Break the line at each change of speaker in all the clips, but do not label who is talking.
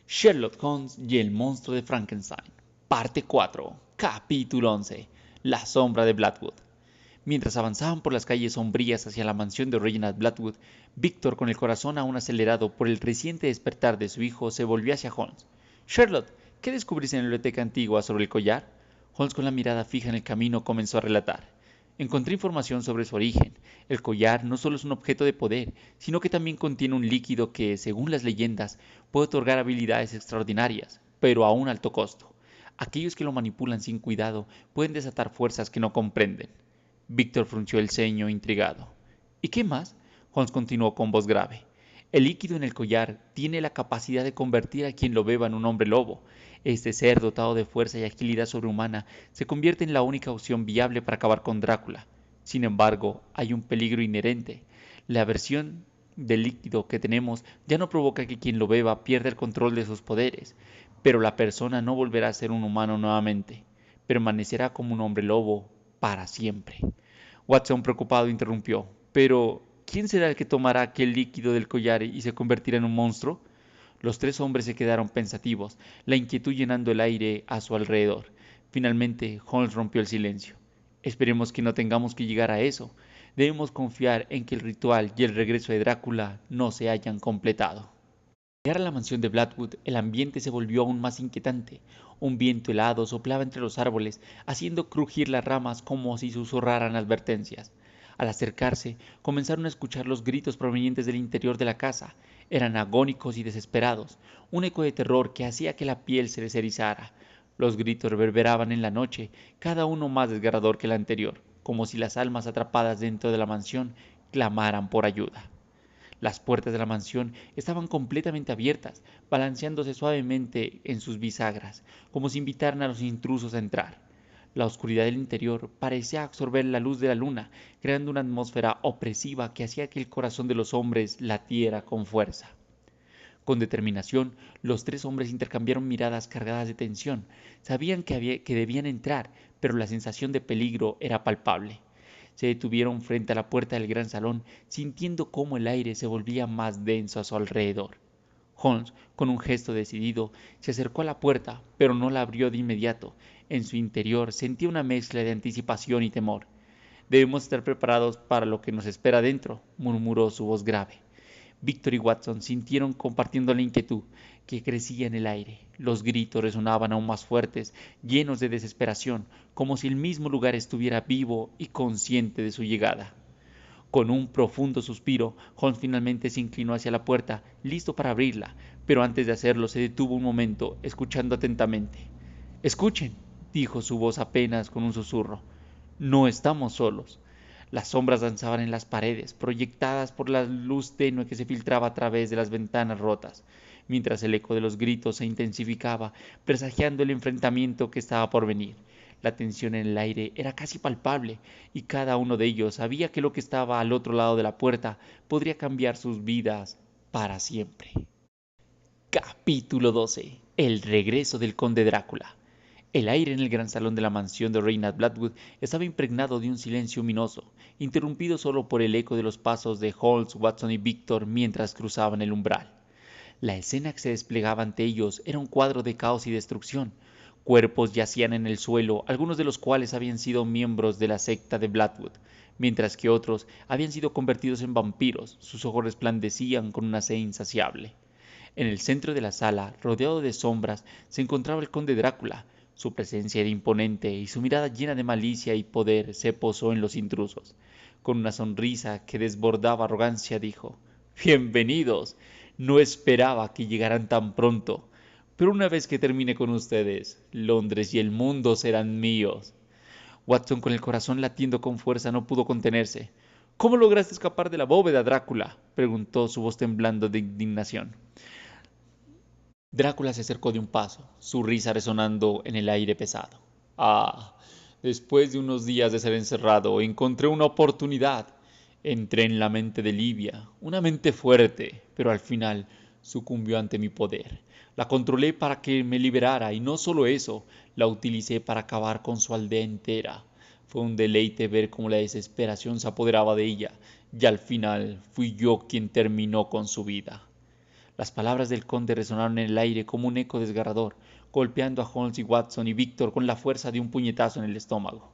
Sherlock Holmes y el monstruo de Frankenstein. Parte 4. Capítulo 11. La sombra de Blackwood. Mientras avanzaban por las calles sombrías hacia la mansión de Reginald Blackwood, Víctor, con el corazón aún acelerado por el reciente despertar de su hijo, se volvió hacia Holmes. Sherlock, ¿qué descubriste en la biblioteca antigua sobre el collar? Holmes, con la mirada fija en el camino, comenzó a relatar. Encontré información sobre su origen. El collar no solo es un objeto de poder, sino que también contiene un líquido que, según las leyendas, puede otorgar habilidades extraordinarias, pero a un alto costo. Aquellos que lo manipulan sin cuidado pueden desatar fuerzas que no comprenden. Víctor frunció el ceño, intrigado. ¿Y qué más? Holmes continuó con voz grave. El líquido en el collar tiene la capacidad de convertir a quien lo beba en un hombre lobo. Este ser dotado de fuerza y agilidad sobrehumana se convierte en la única opción viable para acabar con Drácula. Sin embargo, hay un peligro inherente. La versión del líquido que tenemos ya no provoca que quien lo beba pierda el control de sus poderes, pero la persona no volverá a ser un humano nuevamente. Permanecerá como un hombre lobo para siempre. Watson, preocupado, interrumpió. Pero, ¿quién será el que tomará aquel líquido del collar y se convertirá en un monstruo? Los tres hombres se quedaron pensativos, la inquietud llenando el aire a su alrededor. Finalmente, Holmes rompió el silencio. Esperemos que no tengamos que llegar a eso. Debemos confiar en que el ritual y el regreso de Drácula no se hayan completado. Al llegar a la mansión de Blackwood, el ambiente se volvió aún más inquietante. Un viento helado soplaba entre los árboles, haciendo crujir las ramas como si susurraran advertencias. Al acercarse, comenzaron a escuchar los gritos provenientes del interior de la casa. Eran agónicos y desesperados, un eco de terror que hacía que la piel se les erizara. Los gritos reverberaban en la noche, cada uno más desgarrador que el anterior, como si las almas atrapadas dentro de la mansión clamaran por ayuda. Las puertas de la mansión estaban completamente abiertas, balanceándose suavemente en sus bisagras, como si invitaran a los intrusos a entrar. La oscuridad del interior parecía absorber la luz de la luna, creando una atmósfera opresiva que hacía que el corazón de los hombres latiera con fuerza. Con determinación, los tres hombres intercambiaron miradas cargadas de tensión. Sabían que debían entrar, pero la sensación de peligro era palpable. Se detuvieron frente a la puerta del gran salón, sintiendo cómo el aire se volvía más denso a su alrededor. Holmes, con un gesto decidido, se acercó a la puerta, pero no la abrió de inmediato. En su interior sentía una mezcla de anticipación y temor. Debemos estar preparados para lo que nos espera dentro, murmuró su voz grave. Víctor y Watson sintieron compartiendo la inquietud que crecía en el aire. Los gritos resonaban aún más fuertes, llenos de desesperación, como si el mismo lugar estuviera vivo y consciente de su llegada. Con un profundo suspiro, Holmes finalmente se inclinó hacia la puerta, listo para abrirla, pero antes de hacerlo se detuvo un momento, escuchando atentamente. Escuchen, dijo su voz apenas con un susurro. No estamos solos. Las sombras danzaban en las paredes, proyectadas por la luz tenue que se filtraba a través de las ventanas rotas, mientras el eco de los gritos se intensificaba, presagiando el enfrentamiento que estaba por venir. La tensión en el aire era casi palpable, y cada uno de ellos sabía que lo que estaba al otro lado de la puerta podría cambiar sus vidas para siempre. Capítulo 12. El regreso del conde Drácula. El aire en el gran salón de la mansión de Reginald Blackwood estaba impregnado de un silencio ominoso, interrumpido solo por el eco de los pasos de Holmes, Watson y Víctor mientras cruzaban el umbral. La escena que se desplegaba ante ellos era un cuadro de caos y destrucción. Cuerpos yacían en el suelo, algunos de los cuales habían sido miembros de la secta de Blackwood, mientras que otros habían sido convertidos en vampiros. Sus ojos resplandecían con una sed insaciable. En el centro de la sala, rodeado de sombras, se encontraba el conde Drácula. Su presencia era imponente y su mirada llena de malicia y poder se posó en los intrusos. Con una sonrisa que desbordaba arrogancia dijo: Bienvenidos. No esperaba que llegaran tan pronto. Pero una vez que termine con ustedes, Londres y el mundo serán míos. Watson, con el corazón latiendo con fuerza, no pudo contenerse. ¿Cómo lograste escapar de la bóveda, Drácula? Preguntó, su voz temblando de indignación. Drácula se acercó de un paso, su risa resonando en el aire pesado. Ah, después de unos días de ser encerrado, encontré una oportunidad. Entré en la mente de Livia, una mente fuerte, pero al final sucumbió ante mi poder. La controlé para que me liberara y no solo eso, la utilicé para acabar con su aldea entera. Fue un deleite ver cómo la desesperación se apoderaba de ella, y al final fui yo quien terminó con su vida. Las palabras del conde resonaron en el aire como un eco desgarrador, golpeando a Holmes y Watson y Víctor con la fuerza de un puñetazo en el estómago.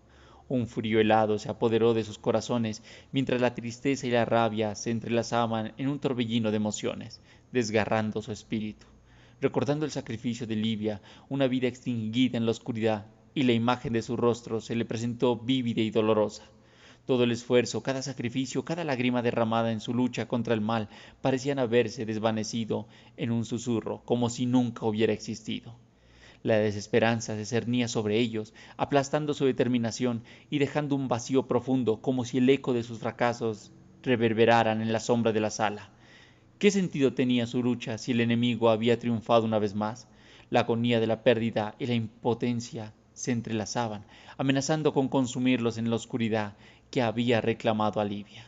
Un frío helado se apoderó de sus corazones mientras la tristeza y la rabia se entrelazaban en un torbellino de emociones, desgarrando su espíritu. Recordando el sacrificio de Livia, una vida extinguida en la oscuridad, y la imagen de su rostro se le presentó vívida y dolorosa. Todo el esfuerzo, cada sacrificio, cada lágrima derramada en su lucha contra el mal parecían haberse desvanecido en un susurro, como si nunca hubiera existido. La desesperanza se cernía sobre ellos, aplastando su determinación y dejando un vacío profundo, como si el eco de sus fracasos reverberaran en la sombra de la sala. ¿Qué sentido tenía su lucha si el enemigo había triunfado una vez más? La agonía de la pérdida y la impotencia se entrelazaban, amenazando con consumirlos en la oscuridad que había reclamado alivio.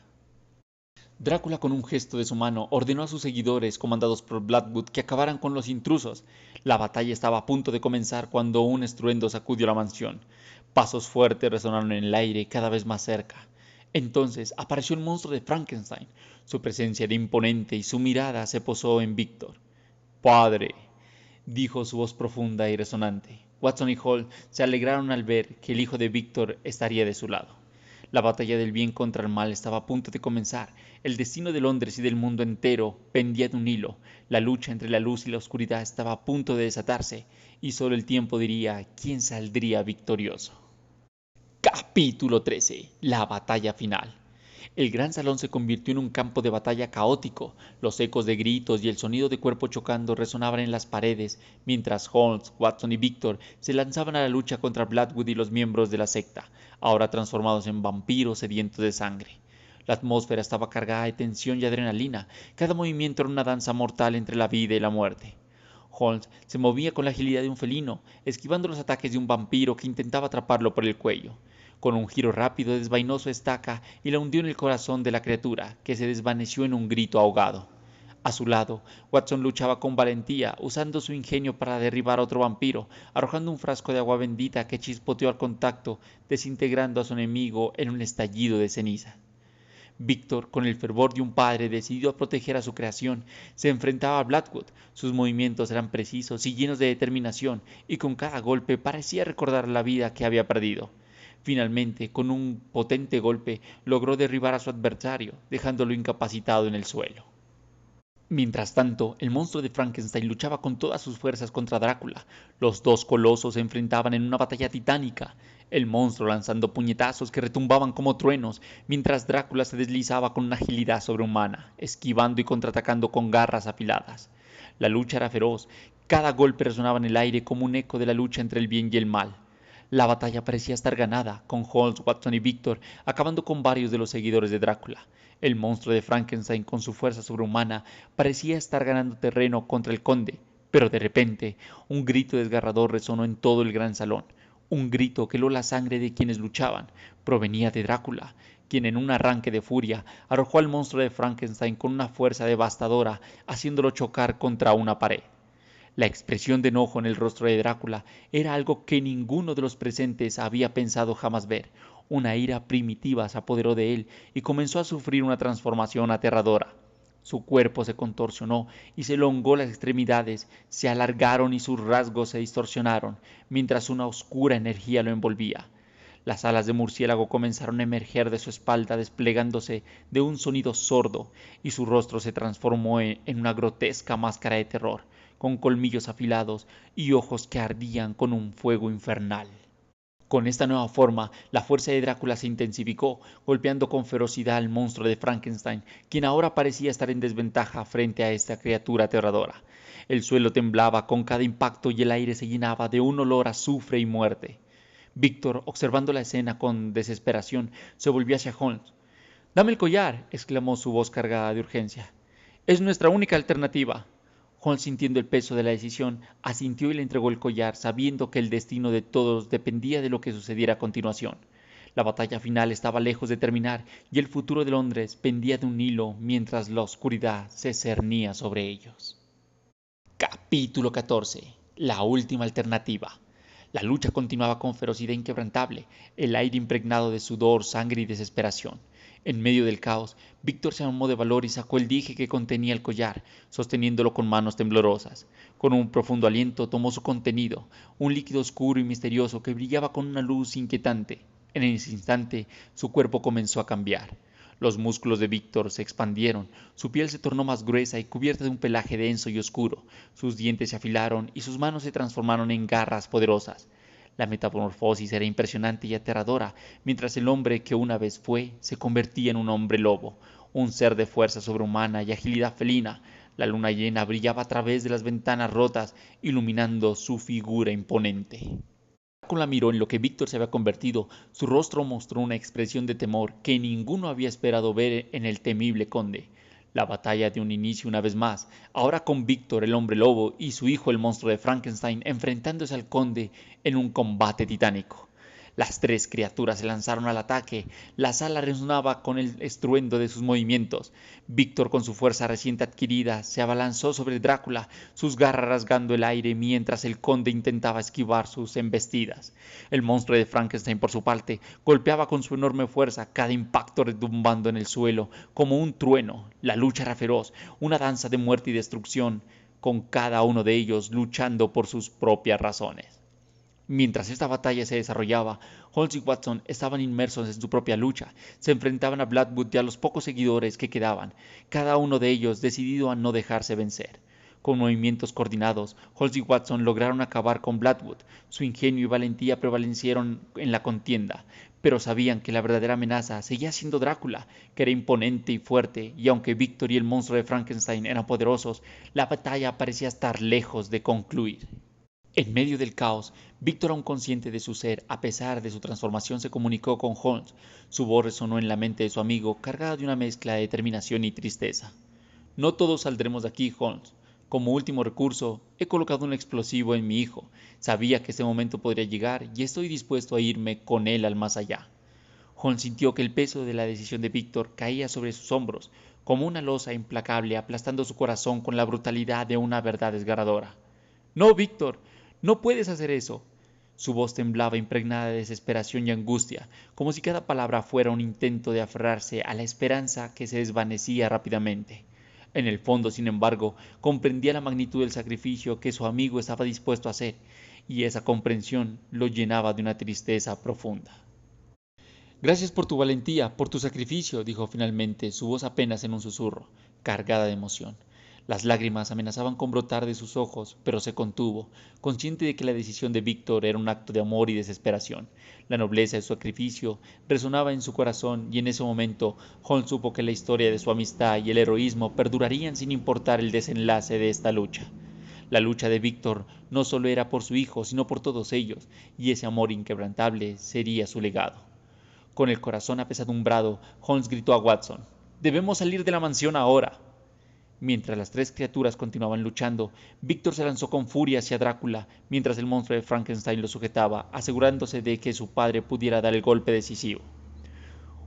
Drácula, con un gesto de su mano, ordenó a sus seguidores, comandados por Blackwood, que acabaran con los intrusos. La batalla estaba a punto de comenzar cuando un estruendo sacudió la mansión. Pasos fuertes resonaron en el aire, cada vez más cerca. Entonces apareció el monstruo de Frankenstein. Su presencia era imponente y su mirada se posó en Víctor. «Padre», dijo su voz profunda y resonante. Watson y Hall se alegraron al ver que el hijo de Víctor estaría de su lado. La batalla del bien contra el mal estaba a punto de comenzar. El destino de Londres y del mundo entero pendía de un hilo. La lucha entre la luz y la oscuridad estaba a punto de desatarse, y solo el tiempo diría quién saldría victorioso. Capítulo 13. La batalla final. El gran salón se convirtió en un campo de batalla caótico. Los ecos de gritos y el sonido de cuerpos chocando resonaban en las paredes, mientras Holmes, Watson y Victor se lanzaban a la lucha contra Blackwood y los miembros de la secta, ahora transformados en vampiros sedientos de sangre. La atmósfera estaba cargada de tensión y adrenalina. Cada movimiento era una danza mortal entre la vida y la muerte. Holmes se movía con la agilidad de un felino, esquivando los ataques de un vampiro que intentaba atraparlo por el cuello. Con un giro rápido desvainó su estaca y la hundió en el corazón de la criatura, que se desvaneció en un grito ahogado. A su lado, Watson luchaba con valentía, usando su ingenio para derribar a otro vampiro, arrojando un frasco de agua bendita que chispoteó al contacto, desintegrando a su enemigo en un estallido de ceniza. Víctor, con el fervor de un padre decidido a proteger a su creación, se enfrentaba a Blackwood. Sus movimientos eran precisos y llenos de determinación, y con cada golpe parecía recordar la vida que había perdido. Finalmente, con un potente golpe, logró derribar a su adversario, dejándolo incapacitado en el suelo. Mientras tanto, el monstruo de Frankenstein luchaba con todas sus fuerzas contra Drácula. Los dos colosos se enfrentaban en una batalla titánica, el monstruo lanzando puñetazos que retumbaban como truenos, mientras Drácula se deslizaba con una agilidad sobrehumana, esquivando y contraatacando con garras afiladas. La lucha era feroz, cada golpe resonaba en el aire como un eco de la lucha entre el bien y el mal. La batalla parecía estar ganada, con Holmes, Watson y Victor acabando con varios de los seguidores de Drácula. El monstruo de Frankenstein, con su fuerza sobrehumana, parecía estar ganando terreno contra el conde, pero de repente un grito desgarrador resonó en todo el gran salón. Un grito que heló la sangre de quienes luchaban. Provenía de Drácula, quien en un arranque de furia arrojó al monstruo de Frankenstein con una fuerza devastadora, haciéndolo chocar contra una pared. La expresión de enojo en el rostro de Drácula era algo que ninguno de los presentes había pensado jamás ver. Una ira primitiva se apoderó de él y comenzó a sufrir una transformación aterradora. Su cuerpo se contorsionó y se elongó, las extremidades se alargaron y sus rasgos se distorsionaron, mientras una oscura energía lo envolvía. Las alas de murciélago comenzaron a emerger de su espalda desplegándose de un sonido sordo, y su rostro se transformó en una grotesca máscara de terror, con colmillos afilados y ojos que ardían con un fuego infernal. Con esta nueva forma, la fuerza de Drácula se intensificó, golpeando con ferocidad al monstruo de Frankenstein, quien ahora parecía estar en desventaja frente a esta criatura aterradora. El suelo temblaba con cada impacto y el aire se llenaba de un olor a azufre y muerte. Víctor, observando la escena con desesperación, se volvió hacia Holmes. «¡Dame el collar!», exclamó su voz cargada de urgencia. «Es nuestra única alternativa». Holmes, sintiendo el peso de la decisión, asintió y le entregó el collar, sabiendo que el destino de todos dependía de lo que sucediera a continuación. La batalla final estaba lejos de terminar y el futuro de Londres pendía de un hilo mientras la oscuridad se cernía sobre ellos. Capítulo 14. La última alternativa. La lucha continuaba con ferocidad inquebrantable, el aire impregnado de sudor, sangre y desesperación. En medio del caos, Víctor se armó de valor y sacó el dije que contenía el collar, sosteniéndolo con manos temblorosas. Con un profundo aliento tomó su contenido, un líquido oscuro y misterioso que brillaba con una luz inquietante. En ese instante, su cuerpo comenzó a cambiar. Los músculos de Víctor se expandieron, su piel se tornó más gruesa y cubierta de un pelaje denso y oscuro, sus dientes se afilaron y sus manos se transformaron en garras poderosas. La metamorfosis era impresionante y aterradora, mientras el hombre que una vez fue se convertía en un hombre lobo, un ser de fuerza sobrehumana y agilidad felina. La luna llena brillaba a través de las ventanas rotas, iluminando su figura imponente. Drácula miró en lo que Víctor se había convertido. Su rostro mostró una expresión de temor que ninguno había esperado ver en el temible conde. La batalla dio un inicio una vez más, ahora con Víctor el hombre lobo y su hijo el monstruo de Frankenstein enfrentándose al conde en un combate titánico. Las tres criaturas se lanzaron al ataque. La sala resonaba con el estruendo de sus movimientos. Víctor, con su fuerza reciente adquirida, se abalanzó sobre Drácula, sus garras rasgando el aire mientras el conde intentaba esquivar sus embestidas. El monstruo de Frankenstein, por su parte, golpeaba con su enorme fuerza, cada impacto retumbando en el suelo como un trueno. La lucha era feroz, una danza de muerte y destrucción, con cada uno de ellos luchando por sus propias razones. Mientras esta batalla se desarrollaba, Holmes y Watson estaban inmersos en su propia lucha, se enfrentaban a Blackwood y a los pocos seguidores que quedaban, cada uno de ellos decidido a no dejarse vencer. Con movimientos coordinados, Holmes y Watson lograron acabar con Blackwood. Su ingenio y valentía prevalecieron en la contienda, pero sabían que la verdadera amenaza seguía siendo Drácula, que era imponente y fuerte, y aunque Victor y el monstruo de Frankenstein eran poderosos, la batalla parecía estar lejos de concluir. En medio del caos, Víctor, aún consciente de su ser, a pesar de su transformación, se comunicó con Holmes. Su voz resonó en la mente de su amigo, cargada de una mezcla de determinación y tristeza. No todos saldremos de aquí, Holmes. Como último recurso, he colocado un explosivo en mi hijo. Sabía que ese momento podría llegar y estoy dispuesto a irme con él al más allá. Holmes sintió que el peso de la decisión de Víctor caía sobre sus hombros, como una losa implacable aplastando su corazón con la brutalidad de una verdad desgarradora. No, Víctor, no puedes hacer eso. Su voz temblaba impregnada de desesperación y angustia, como si cada palabra fuera un intento de aferrarse a la esperanza que se desvanecía rápidamente. En el fondo, sin embargo, comprendía la magnitud del sacrificio que su amigo estaba dispuesto a hacer, y esa comprensión lo llenaba de una tristeza profunda. Gracias por tu valentía, por tu sacrificio, dijo finalmente, su voz apenas en un susurro, cargada de emoción. Las lágrimas amenazaban con brotar de sus ojos, pero se contuvo, consciente de que la decisión de Víctor era un acto de amor y desesperación. La nobleza de su sacrificio resonaba en su corazón y en ese momento Holmes supo que la historia de su amistad y el heroísmo perdurarían sin importar el desenlace de esta lucha. La lucha de Víctor no solo era por su hijo, sino por todos ellos, y ese amor inquebrantable sería su legado. Con el corazón apesadumbrado, Holmes gritó a Watson: «Debemos salir de la mansión ahora». Mientras las tres criaturas continuaban luchando, Víctor se lanzó con furia hacia Drácula, mientras el monstruo de Frankenstein lo sujetaba, asegurándose de que su padre pudiera dar el golpe decisivo.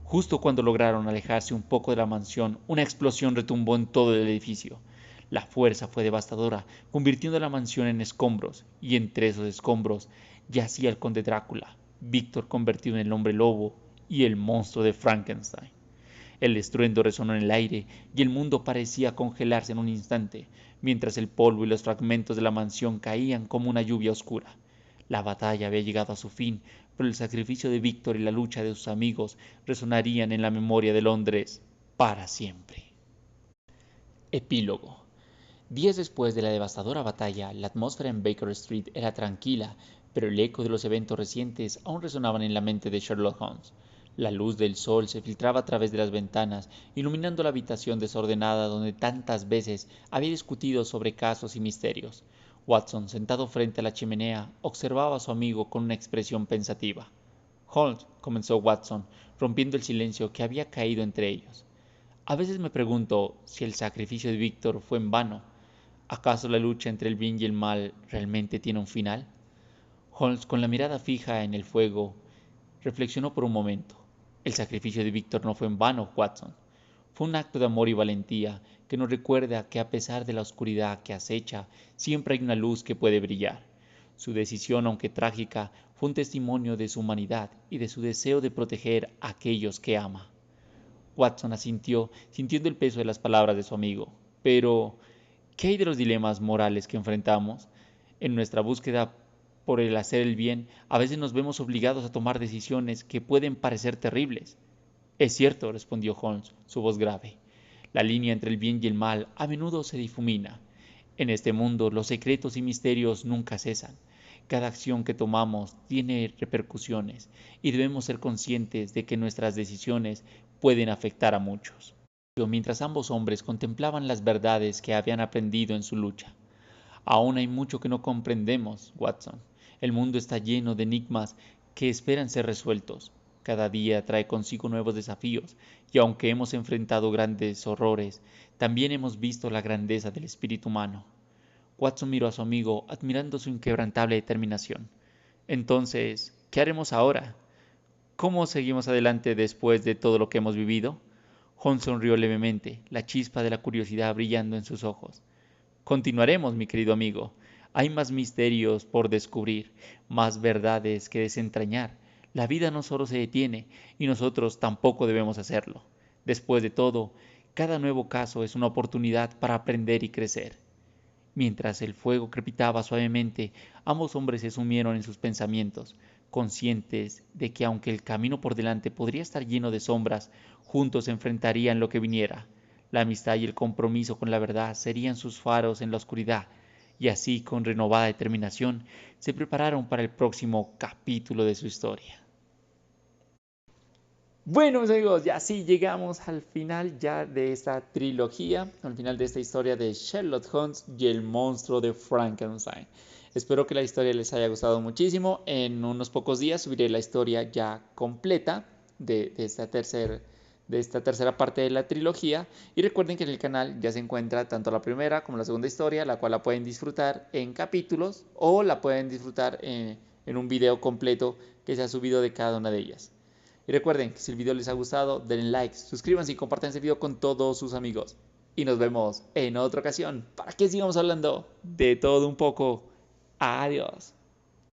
Justo cuando lograron alejarse un poco de la mansión, una explosión retumbó en todo el edificio. La fuerza fue devastadora, convirtiendo la mansión en escombros, y entre esos escombros yacía el conde Drácula, Víctor convertido en el hombre lobo y el monstruo de Frankenstein. El estruendo resonó en el aire y el mundo parecía congelarse en un instante, mientras el polvo y los fragmentos de la mansión caían como una lluvia oscura. La batalla había llegado a su fin, pero el sacrificio de Víctor y la lucha de sus amigos resonarían en la memoria de Londres para siempre. Epílogo. Días después de la devastadora batalla, la atmósfera en Baker Street era tranquila, pero el eco de los eventos recientes aún resonaban en la mente de Sherlock Holmes. La luz del sol se filtraba a través de las ventanas, iluminando la habitación desordenada donde tantas veces había discutido sobre casos y misterios. Watson, sentado frente a la chimenea, observaba a su amigo con una expresión pensativa. «Holmes», comenzó Watson, rompiendo el silencio que había caído entre ellos. «A veces me pregunto si el sacrificio de Víctor fue en vano. ¿Acaso la lucha entre el bien y el mal realmente tiene un final?» Holmes, con la mirada fija en el fuego, reflexionó por un momento. El sacrificio de Víctor no fue en vano, Watson. Fue un acto de amor y valentía que nos recuerda que a pesar de la oscuridad que acecha, siempre hay una luz que puede brillar. Su decisión, aunque trágica, fue un testimonio de su humanidad y de su deseo de proteger a aquellos que ama. Watson asintió, sintiendo el peso de las palabras de su amigo. Pero, ¿qué hay de los dilemas morales que enfrentamos? En nuestra búsqueda por el hacer el bien, a veces nos vemos obligados a tomar decisiones que pueden parecer terribles. Es cierto, respondió Holmes, su voz grave. La línea entre el bien y el mal a menudo se difumina. En este mundo los secretos y misterios nunca cesan. Cada acción que tomamos tiene repercusiones y debemos ser conscientes de que nuestras decisiones pueden afectar a muchos. Mientras ambos hombres contemplaban las verdades que habían aprendido en su lucha. Aún hay mucho que no comprendemos, Watson. El mundo está lleno de enigmas que esperan ser resueltos. Cada día trae consigo nuevos desafíos, y aunque hemos enfrentado grandes horrores, también hemos visto la grandeza del espíritu humano. Watson miró a su amigo, admirando su inquebrantable determinación. Entonces, ¿qué haremos ahora? ¿Cómo seguimos adelante después de todo lo que hemos vivido? Holmes sonrió levemente, la chispa de la curiosidad brillando en sus ojos. Continuaremos, mi querido amigo. Hay más misterios por descubrir, más verdades que desentrañar. La vida no solo se detiene, y nosotros tampoco debemos hacerlo. Después de todo, cada nuevo caso es una oportunidad para aprender y crecer. Mientras el fuego crepitaba suavemente, ambos hombres se sumieron en sus pensamientos, conscientes de que aunque el camino por delante podría estar lleno de sombras, juntos se enfrentarían lo que viniera. La amistad y el compromiso con la verdad serían sus faros en la oscuridad, y así, con renovada determinación, se prepararon para el próximo capítulo de su historia. Bueno, mis amigos, ya sí llegamos al final ya de esta trilogía, al final de esta historia de Sherlock Holmes y el monstruo de Frankenstein. Espero que la historia les haya gustado muchísimo. En unos pocos días subiré la historia ya completa de esta tercera parte de la trilogía. Y recuerden que en el canal ya se encuentra tanto la primera como la segunda historia, la cual la pueden disfrutar en capítulos o la pueden disfrutar en un video completo que se ha subido de cada una de ellas. Y recuerden que si el video les ha gustado, denle like, suscríbanse y compartan este video con todos sus amigos. Y nos vemos en otra ocasión para que sigamos hablando de todo un poco. Adiós.